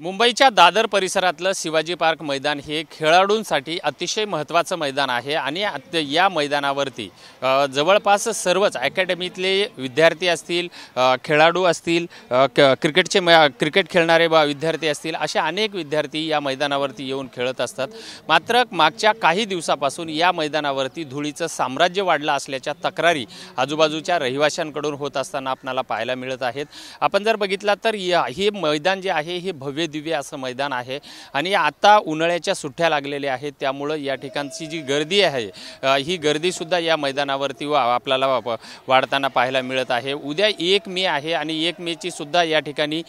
मुंबईच्या दादर परिसरातलं शिवाजी पार्क मैदान हे खेळाडूंसाठी अतिशय महत्त्वाचं मैदान आहे आणि या मैदानावरती जवळपास सर्वच अकॅडमीतले विद्यार्थी असतील, खेळाडू असतील, क्रिकेट खेळणारे विद्यार्थी असतील, असे अनेक विद्यार्थी या मैदानावरती येऊन खेळत असतात। मात्र मागच्या काही दिवसापासून या मैदानावरती धुळीचं साम्राज्य वाढलं असल्याच्या तक्रारी आजूबाजूच्या रहिवाशांकडून होत असताना आपल्याला पाहायला मिळत आहेत। आपण जर बघितला तर हे मैदान जे आहे हे भव्य दिव्य असं मैदान आहे आणि आता उन्हाळ्याच्या सुट्ट्या लागलेल्या आहेत, त्यामुळे या ठिकाणची जी गर्दी आहे ही गर्दी सुद्धा या मैदानावरती आपल्याला वाढताना पाहायला मिळत आहे। उद्या 1 मे आहे आणि 1 मेची सुद्धा या ठिकाणी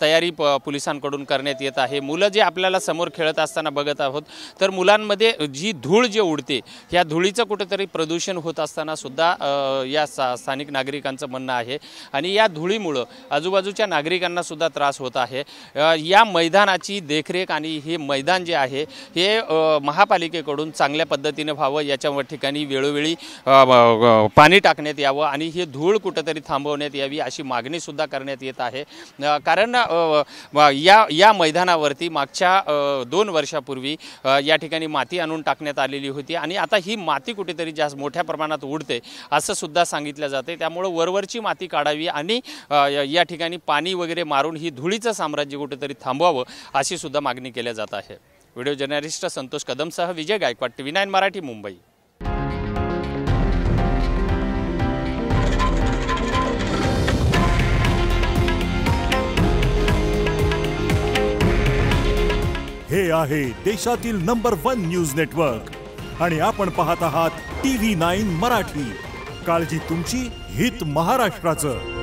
तयारी पोलिसांकडून करण्यात येत आहे। मुलं जे आपल्याला समोर खेळत असताना बघत आहोत तर मुलांमध्ये जी धूळ जे उडते या धुळीचं कुठेतरी प्रदूषण होत असताना सुद्धा या स्थानिक नागरिकांचं म्हणणं आहे आणि या धुळीमुळे आजूबाजूच्या नागरिकांना सुद्धा त्रास होत आहे। या मैदानाची देखरेख आणि हे मैदान जे आहे हे महापालिकेकडून चांगल्या पद्धतीने व्हावं, याच्या ठिकाणी वेळोवेळी पाणी टाकण्यात यावं आणि हे धूळ कुठेतरी थांबवण्यात यावी अशी मागणी सुद्धा करण्यात येत आहे। कारण या मैदानावरती मागच्या 2 वर्षापूर्वी या ठिकाणी माती आणून टाकण्यात आलेली होती आणि आता ही माती कुठेतरी जास्त मोठ्या प्रमाणात उडते असं सुद्धा सांगितलं जाते। त्यामुळे वरवरची माती काढावी आणि या ठिकाणी पाणी वगैरे मारून ही धुळीचं साम्राज्य कुठेतरी थांबवावं अशी सुद्धा मागणी केली जात आहे। व्हिडिओ जर्नलिस्ट संतोष कदमसह विजय गायकवाड, TV9 मराठी, मुंबई। हे आहे देशातील नंबर 1 न्यूज नेटवर्क आणि आपण पाहत आहात TV9 मराठी। काळजी तुमची, हित महाराष्ट्राचं।